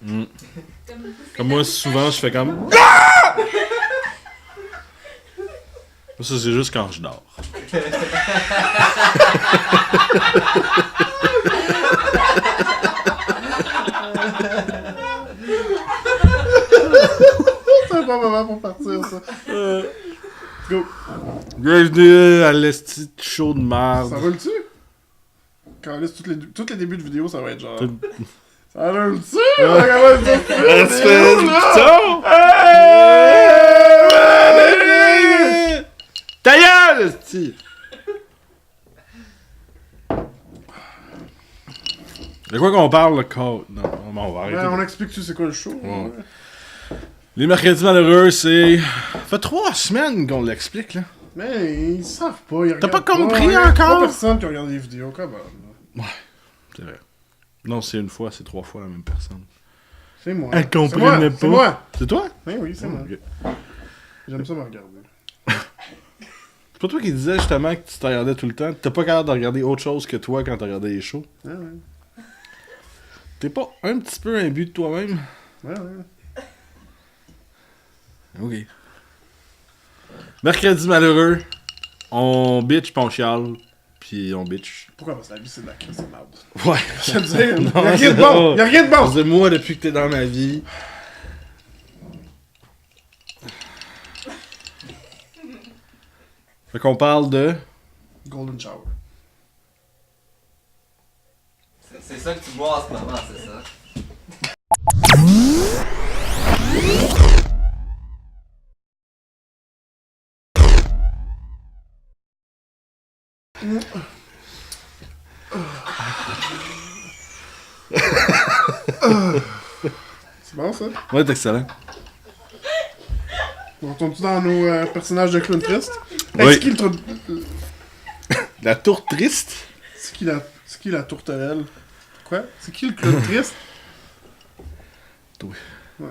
Comme moi, souvent, je fais comme... Ah! Ça, c'est juste quand je dors. C'est un bon moment pour partir, ça. Go. Bienvenue à l'esti de show de merde. Ça roule-tu? Quand on laisse tous les débuts de vidéo, ça va être genre... Ça roule-tu? Ta gueule, esti! De quoi qu'on parle, le code? Non, on va arrêter. Ouais, on explique-tu c'est quoi le show? Ouais. Les mercredis malheureux, c'est... Ça fait 3 semaines qu'on l'explique, là. Mais ils savent pas, ils regardent. T'as pas compris Il y a encore? 3 personnes qui ont regardé les vidéos, comment? Ouais, c'est vrai. Non, c'est une fois, c'est 3 fois la même personne. C'est moi. Elle comprenait pas. C'est moi. C'est toi? Oui, c'est moi. Ok. J'aime ça me regarder. C'est pas toi qui disais justement que tu te regardais tout le temps? T'as pas capable de regarder autre chose que toi quand t'as regardé les shows? Ouais, ouais. T'es pas un petit peu imbu de toi-même? Ouais, ouais. Ok. Mercredi malheureux, on bitch pis on chiale, pis on bitch. Pourquoi? Parce que la vie, c'est de la crise de merde. Ouais. Je te dis, Non, y'a rien c'est de bon! pas- Y'a rien de bon! C'est moi depuis que t'es dans ma vie. Fait qu'on parle de... Golden Shower. C'est ça que tu bois en ce moment, c'est ça? C'est bon, ça? Ouais, c'est excellent. On retourne-tu dans nos personnages de clown triste? Hey, Oui. c'est qui le trou... La tour triste. C'est qui la tourterelle? Quoi? C'est qui le clown triste? Toi. Ouais.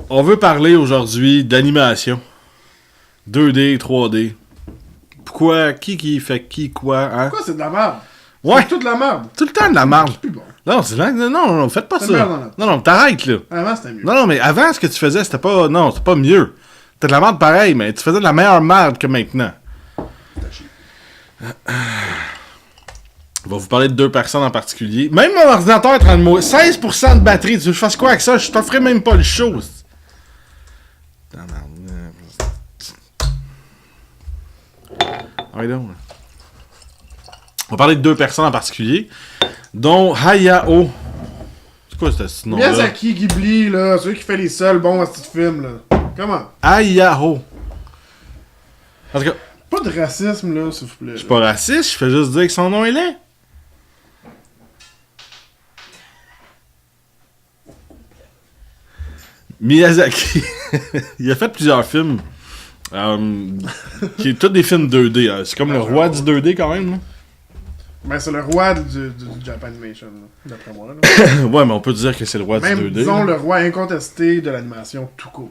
On veut parler aujourd'hui d'animation. 2D, 3D. Pourquoi? Qui fait qui, quoi, hein? Pourquoi c'est de la merde? Ouais. C'est toute de la merde. Tout le temps de la merde. C'est plus bon. Non, c'est là. Non, faites pas C'est ça. merde dans la- Non, t'arrêtes, là. Avant, c'était mieux. Non, mais avant, ce que tu faisais, c'était pas... Non, c'était pas mieux. C'était de la merde pareil, mais tu faisais de la meilleure merde que maintenant. On va vous parler de 2 personnes en particulier. Même mon ordinateur est en train de mourir. 16% de batterie. Tu veux que je fasse quoi avec ça? Je t'offrais même pas le show. Ah, donc. On va parler de 2 personnes en particulier, dont Hayao. C'est quoi ce nom-là? Miyazaki, Ghibli, là, celui qui fait les seuls bons à ce film, là. Comment? Hayao. En tout cas, Pas de racisme, là, s'il vous plaît. je suis pas raciste, je fais juste dire que son nom est laid. Miyazaki. Il a fait plusieurs films. Qui est tous des films 2D. Hein. C'est comme le roi du 2D quand même. Là. Ben, c'est le roi du Japanimation, là, d'après moi, là. Ouais, mais on peut dire que c'est le roi Même, du 2D. disons, là. le roi incontesté de l'animation tout court.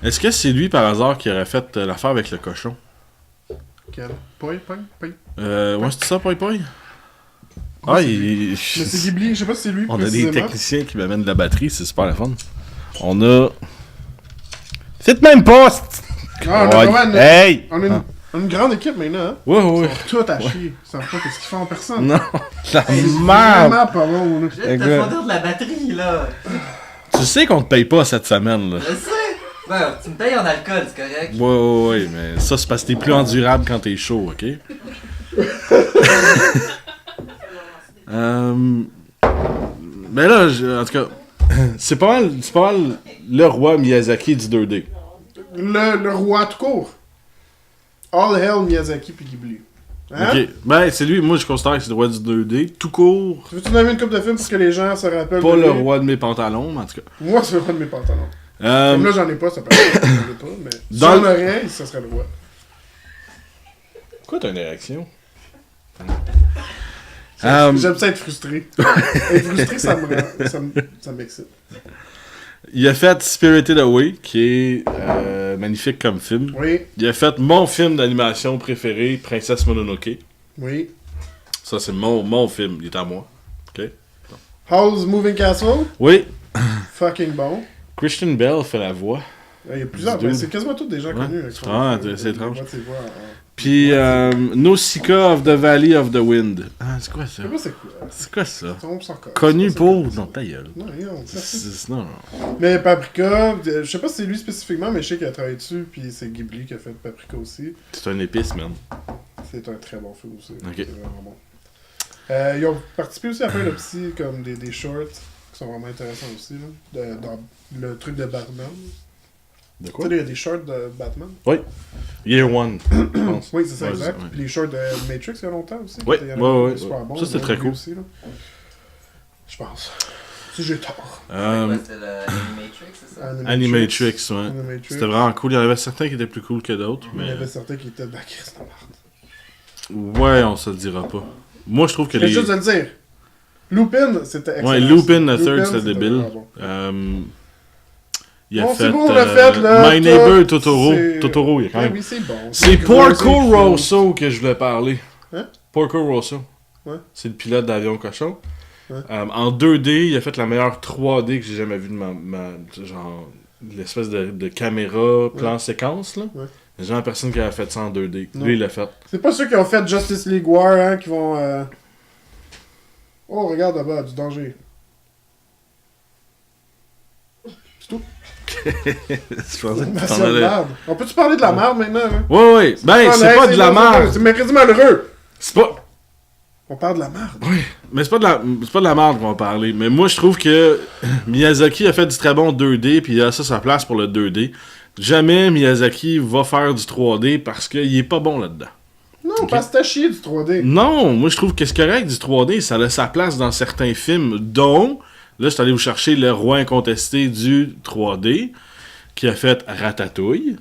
Est-ce que c'est lui par hasard qui aurait fait l'affaire avec le cochon? Quel? Poi? Ouais, c'est ça, Poi Poi? Ah, c'est il... Mais c'est Ghibli, je sais pas si c'est lui On a des précisément. techniciens qui m'amènent de la batterie, c'est super le fun. On a... Faites même pas! Ah, on a vraiment une, Hey! on a une grande équipe maintenant, hein. Ouais, ouais, Ils sont tous à chier. Ils savent pas qu'est-ce qu'ils font en personne. Non, la Hey, c'est merde! vraiment pas bon, là. Je viens de te Écoute. fournir de la batterie, là! Tu sais qu'on te paye pas cette semaine, là. Je sais! Ben, tu me payes en alcool, c'est correct. Ouais, mais ça, c'est parce que t'es plus endurable quand t'es chaud, ok? Ben là, en tout cas, c'est pas mal le roi Miyazaki du 2D. Le roi tout court. All Hell Miyazaki puis Ghibli. Hein? Ok, ben c'est lui, moi je considère que c'est le roi du 2D, tout court. Tu veux-tu nommer une couple de films pour que les gens se rappellent Pas de le lui? roi de mes pantalons, mais en tout cas. Moi, c'est le roi de mes pantalons. Comme là, j'en ai pas, ça peut être. J'en ai pas, mais si Dans j'en le- aurais, ça serait le roi. Pourquoi t'as une érection? J'aime ça être frustré. Être frustré, ça m'excite. Il a fait Spirited Away, qui est magnifique comme film. Oui, Il a fait mon film d'animation préféré, Princesse Mononoke. oui. Ça, c'est mon film, il est à moi. Ok? Howl's Moving Castle. Oui. fucking bon. Christian Bell fait la voix. Il y a plusieurs, Dude. mais c'est quasiment tous des gens Ouais. connus. Avec son Ah, nom. c'est étrange. Moi, tu sais, voir, Puis Nausicaa of the Valley of the Wind. Ah, c'est quoi ça? Je sais pas c'est quoi. C'est quoi ça? Ton nom s'en casse. Connu Je sais pas pour... c'est Non, quoi. ta gueule. Non, non, Non. Mais Paprika, je sais pas si c'est lui spécifiquement, mais je sais qu'il a travaillé dessus, puis c'est Ghibli qui a fait Paprika aussi. C'est un épice, man. C'est un très bon film aussi. Ok. C'est vraiment bon. Ils ont participé aussi à faire le petit, comme des shorts, qui sont vraiment intéressants aussi, là, dans le truc de Batman. De Tu quoi? sais, il y a des shorts de Batman. Year One, je pense. Oui, c'est ça, Ouais, exact. ouais. Puis les shorts de Matrix, il y a longtemps aussi. Ouais, Il y en a ouais, des super bons, ça, c'était des très bons cool. aussi, là. Je pense. Si j'ai tort. Ouais, c'était le Animatrix, c'est ça? Animatrix, ouais. Animatrix. C'était vraiment cool. Il y en avait certains qui étaient plus cool que d'autres, Il y mais... avait certains qui étaient de la crise de merde. Ouais, on se le dira pas. Moi, je trouve que Je vais les... juste de le dire. Lupin, c'était excellent. Ouais, Lupin the Third, Lupin, c'était débile. vraiment bon. Il a Bon, fait, c'est bon, on l'a fait, là. My top, Neighbor Totoro. c'est- Totoro, il y a quand Ouais, même... oui, c'est bon. C'est good, Porco c'est Rosso que je voulais parler. Hein? Porco Rosso. Ouais. C'est le pilote d'avion cochon. Ouais. En 2D, il a fait la meilleure 3D que j'ai jamais vue de genre, l'espèce de caméra plan séquence, là. Ouais. Il y a jamais personne qui a fait ça en 2D. Non. Lui, il l'a fait. C'est pas ceux qui ont fait Justice League War, hein, qui vont... Oh, regarde là-bas, du danger. C'est tout. Je pensais que tu Ma t'en seule allais... merde. On peut-tu parler de la merde maintenant, hein? Ouais, ouais. Ben, Ah, c'est mais pas hey, de la merde. C'est mercredi malheureux. C'est pas... On parle de la merde. Oui, mais c'est pas de la merde qu'on va parler. Mais moi, je trouve que Miyazaki a fait du très bon 2D, puis il a ça sa place pour le 2D. Jamais Miyazaki va faire du 3D parce qu'il est pas bon là-dedans. Non, Ok. parce que t'as chier du 3D. Non, moi je trouve que c'est correct du 3D, ça a sa place dans certains films, dont, là je suis allé vous chercher le roi incontesté du 3D, qui a fait Ratatouille.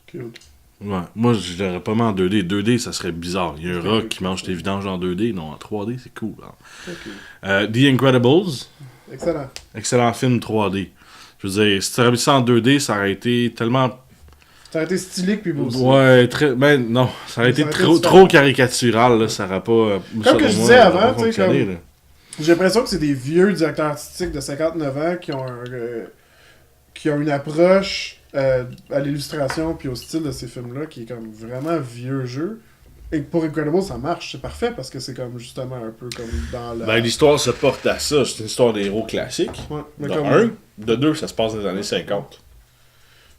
Cute. Ouais, moi je l'aurais pas mis en 2D. 2D, ça serait bizarre. Il y a un rat qui mange tes vidanges en 2D. Non, en 3D, c'est cool. Hein. Ok. The Incredibles, Excellent. excellent film 3D. Je veux dire, si tu avais mis ça en 2D, ça aurait été tellement... Ça aurait été stylique puis beau aussi. Ouais, très... Ben non, ça aurait Ça été aurait été trop, différent. trop caricatural, là. Ça aurait pas... Comme que je disais avant, tu sais, comme- là. J'ai l'impression que c'est des vieux directeurs artistiques de 59 ans qui ont une approche à l'illustration puis au style de ces films-là qui est comme vraiment vieux jeu. Et pour Incredible, ça marche, c'est parfait parce que c'est comme justement un peu comme dans la... Ben, l'histoire se porte à ça. C'est une histoire des héros classiques. Ouais, mais De comme... un. De deux, ça se passe dans les années 50.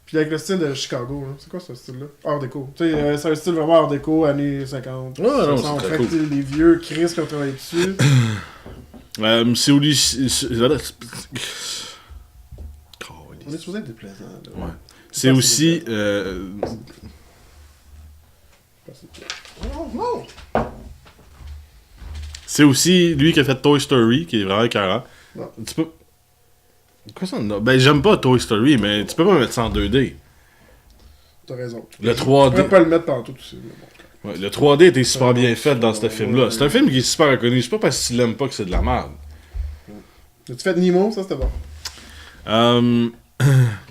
Puis avec le style de Chicago, là. C'est quoi ce style-là? Art déco. Tu sais, c'est un style vraiment art déco, années 50. Ouais, non, 60. c'est Fait très que, cool. tu sais, les vieux Chris qui ont travaillé dessus. C'est où On est supposé être déplaisant, là. Ouais. C'est aussi... Oh non! C'est aussi lui qui a fait Toy Story, qui est vraiment écœurant. Non. Tu peux... Quoi ça? Non? Ben, j'aime pas Toy Story, mais tu peux pas mettre ça en 2D. T'as raison. Le Je 3D. pourrais pas le mettre tantôt aussi. Mais bon. Ouais, le 3D était super bien fait dans ce film-là. C'est un film qui est super reconnu. C'est pas parce que tu l'aimes pas que c'est de la merde. As-tu fait Nemo? Ça, c'était bon.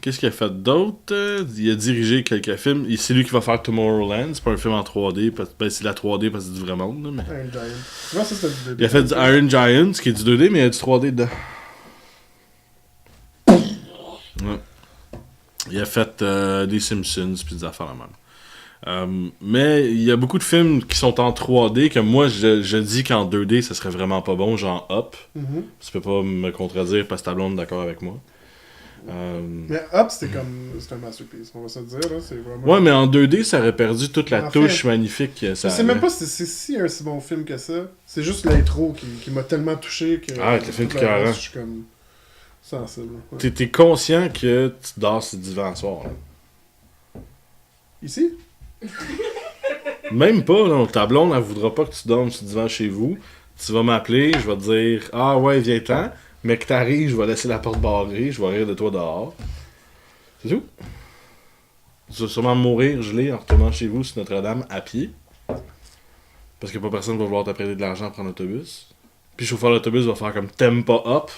Qu'est-ce qu'il a fait d'autre? Il a dirigé quelques films. C'est lui qui va faire Tomorrowland. C'est pas un film en 3D. Ben, c'est de la 3D parce que c'est du vrai monde. Là, mais... Iron Giant. Tu vois, ça, c'était du 2D. Il a fait du Iron Giant, qui est du 2D, mais il y a du 3D dedans. Ouais. Il a fait des Simpsons puis des affaires la même. Mais il y a beaucoup de films qui sont en 3D que moi je dis qu'en 2D ça serait vraiment pas bon, genre Up. Mhm. Tu peux pas me contredire parce que ta blonde est d'accord avec moi. Mais Up, c'était comme... C'était un masterpiece, on va se le dire, là. C'est vraiment... Ouais, mais en 2D ça aurait perdu toute la En fait, touche magnifique que ça Je sais même avait. pas si c'est si un si bon film que ça. C'est juste l'intro qui m'a tellement touché que... Ah, le film tout est écœurant. reste, je suis comme... sensible. Ouais. T'es conscient que tu dors sur le divan le soir. Là. Ici? Même pas, non. Ta blonde, elle voudra pas que tu dormes sur le divan chez vous. Tu vas m'appeler, je vais te dire « Ah ouais, viens-t'en. » Mais que t'arrives, je vais laisser la porte barrée, je vais rire de toi dehors. C'est tout. Tu vas sûrement mourir gelé en retournant chez vous sur Notre-Dame à pied. Parce que pas personne va vouloir te prêter de l'argent pour prendre l'autobus. Puis le chauffeur d'autobus va faire comme « T'aimes pas Up? »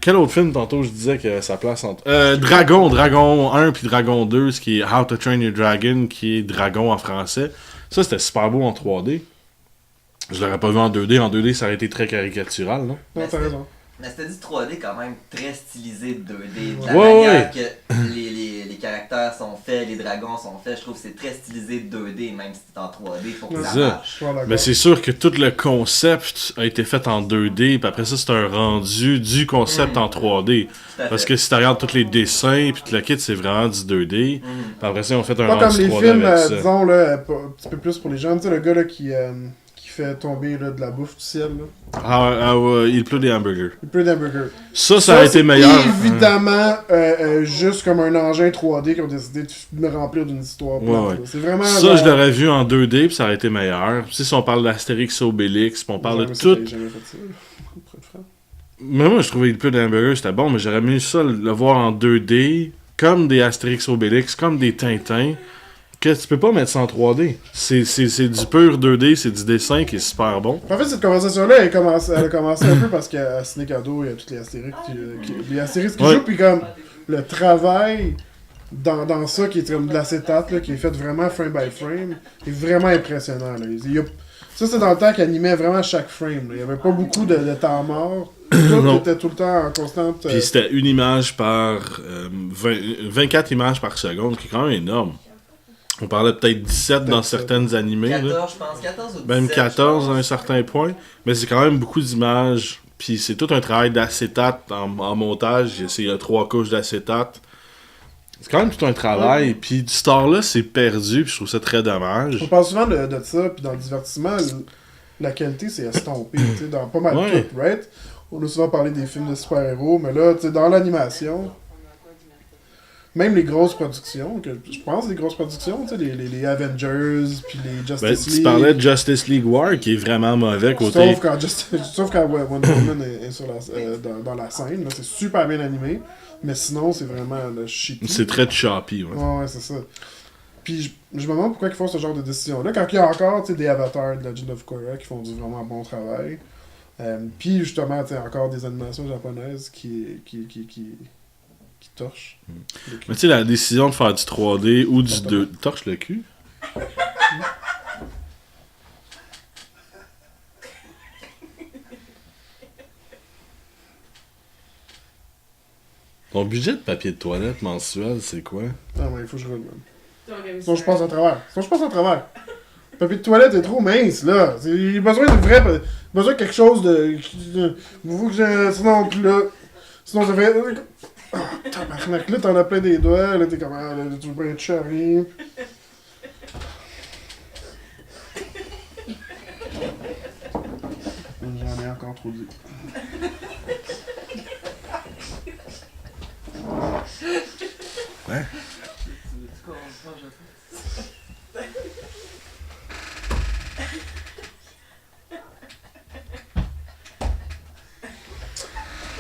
Quel autre film tantôt je disais que sa place entre... Dragon 1 puis Dragon 2, ce qui est How to Train Your Dragon, qui est Dragon en français. Ça c'était super beau en 3D. Je l'aurais pas vu en 2D. En 2D, ça aurait été très caricatural, non? Non, t'as raison. Mais c'était du 3D quand même très stylisé de 2D. De la Ouais, manière que les caractères sont faits, les dragons sont faits, je trouve que c'est très stylisé de 2D, même si c'est en 3D pour que Ouais, ça ça. marche. Je suis d'accord. Mais c'est sûr que tout le concept a été fait en 2D, puis après ça, c'est un rendu du concept en 3D. Tout à Parce fait. que si tu regardes tous les dessins, puis tout le kit, c'est vraiment du 2D. Puis après ça, ils ont fait un Pas rendu comme les 3D films, avec ça. disons, là, un petit peu plus pour les gens. Tu sais, le gars là, qui fait tomber là, de la bouffe du ciel. Là. Il pleut des hamburgers. Il pleut d'hamburgers. Ça a été c'est meilleur. évidemment juste comme un engin 3D qui ont décidé de me remplir d'une histoire. plate, Ouais. là. C'est vraiment. Ça, genre- je l'aurais vu en 2D, puis ça aurait été meilleur. Tu sais, si on parle d'Astérix et Obélix, puis on parle Ouais, de mais ça, tout. j'avais jamais fait ça. Pour être franc. Mais moi, je trouvais il pleut des hamburgers, c'était bon, mais j'aurais mieux ça le voir en 2D, comme des Astérix Obélix, comme des Tintins, que tu peux pas mettre ça en 3D. C'est du pur 2D, c'est du dessin qui est super bon. En fait, cette conversation-là, elle a commencé un peu parce qu'à Ciné Cadeau, il y a tous les Astérix qui Ouais. jouent, puis comme le travail dans ça, qui est comme de l'acétate, là, qui est fait vraiment frame by frame, est vraiment impressionnant. Là. Ça, c'est dans le temps qu'il animait vraiment chaque frame. Là. Il n'y avait pas beaucoup de temps mort. Tout Non. était tout le temps en constante... Puis c'était une image par 24 images par seconde, qui est quand même énorme. On parlait peut-être 17 dans certaines animées. Là. 14, je pense, 14 ou 17. Même 14 je à un pense. certain point. Mais c'est quand même beaucoup d'images. Puis c'est tout un travail d'acétate en montage. Il y a 3 couches d'acétate. C'est quand même tout un travail. Puis du Star-là, c'est perdu. Puis je trouve ça très dommage. On parle souvent de ça, puis dans le divertissement, la qualité s'est estompée, tu sais, dans pas mal Ouais. tout, right? On a souvent parlé des films de super-héros, mais là, tu sais, dans l'animation, même les grosses productions, que je pense les grosses productions, tu sais, les Avengers, puis les Justice Ben, League. tu parlais de Justice League War, qui est vraiment mauvais côté... Sauf quand Wonder Woman est sur dans la scène, là, c'est super bien animé, mais sinon, c'est vraiment le shit. C'est très choppy, ouais. Ouais, c'est ça. Puis je me demande pourquoi ils font ce genre de décision-là, quand il y a encore tu sais, des avatars de Legend of Korra qui font du vraiment bon travail. Puis justement, tu sais, encore des animations japonaises qui torchent. le cul. Mais tu sais, la décision de faire du 3D ou du 2... Torche le cul? Ton budget de papier de toilette mensuel, c'est quoi? Ah ouais, il faut que je roule, man. Sinon je passe à travers. Le papier de toilette est trop mince, là. Il a besoin de vrai... besoin de quelque chose de... Vous que sinon, là... Sinon ça fait... Ah, tabarnak, là, t'en as plein des doigts, là, t'es comme... Ah, là, tu veux bien être charrie. J'en ai encore trop dit. Ouais.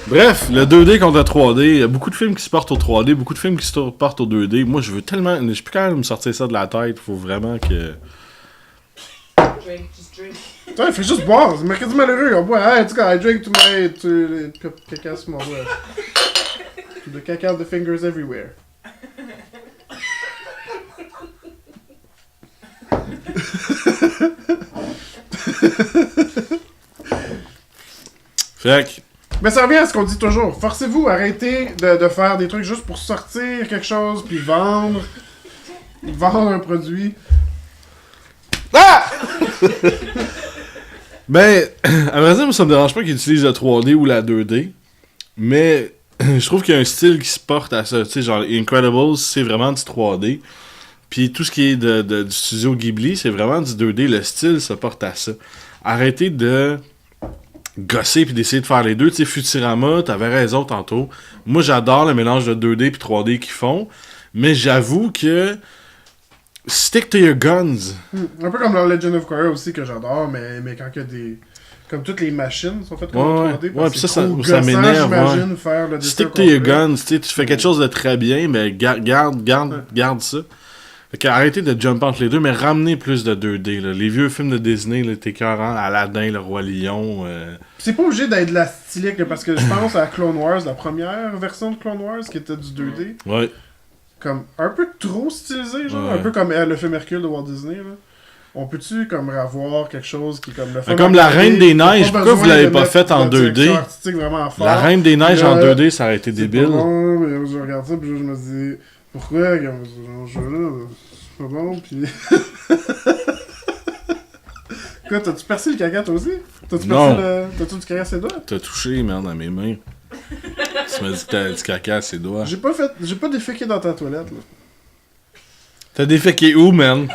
Bref, le 2D contre le 3D, il y a beaucoup de films qui se portent au 3D, beaucoup de films qui se portent au 2D. Moi, je veux tellement... Je peux quand même me sortir ça de la tête, faut vraiment que... Drink, just drink. Putain, il fait juste boire, c'est mercredi malheureux, on boit. Hey, tu sais, I drink to my... caca sur mon doigt. To the caca of the fingers everywhere. Fait que... Mais ça revient à ce qu'on dit toujours. Forcez-vous, arrêtez de faire des trucs juste pour sortir quelque chose, puis vendre un produit. Ben, à vrai dire, moi, ça me dérange pas qu'ils utilisent le 3D ou la 2D, mais je trouve qu'il y a un style qui se porte à ça. Tu sais, genre, Incredibles, c'est vraiment du 3D. Puis tout ce qui est du studio Ghibli, c'est vraiment du 2D. Le style se porte à ça. Arrêtez de gosser puis d'essayer de faire les deux. Tu sais, Futurama, t'avais raison tantôt. Moi, j'adore le mélange de 2D puis 3D qu'ils font, mais j'avoue que stick to your guns. Un peu comme le Legend of Korra aussi, que j'adore, mais quand il y a des... Comme toutes les machines sont faites comme en Ouais, 3D. ouais, parce puis que ça c'est trop ça gossant, m'énerve, j'imagine, faire le dessin Stick to your complet. guns, tu sais, tu fais quelque chose de très bien, mais garde ça. Fait qu'arrêtez de jump entre les deux, mais ramenez plus de 2D. Là. Les vieux films de Disney, là, t'es écœurant, Aladdin, Le Roi Lion. C'est pas obligé d'être de la stylique, là, parce que je pense à Clone Wars, la première version de Clone Wars, qui était du 2D. Ouais. Comme un peu trop stylisé, genre. Ouais. Un peu comme le film Hercule de Walt Disney, là. on peut-tu comme avoir quelque chose qui est comme le fun Comme à la regarder, Reine des pas Neiges, pourquoi besoin vous l'avez de pas mettre faite en de direction 2D? artistique vraiment fort. La Reine des Neiges en 2D, ça aurait été C'est débile. pas bon, mais je regarde ça, puis je me dis, pourquoi, comme, ce jeu-là, c'est pas bon, puis... Quoi, t'as-tu percé le caca, toi aussi? T'as-tu Non. percé le... T'as-tu du caca à ses doigts? T'as touché, merde, à mes mains. Tu m'as dit que t'avais du caca à ses doigts. J'ai pas déféqué dans ta toilette, là. T'as déféqué où, man?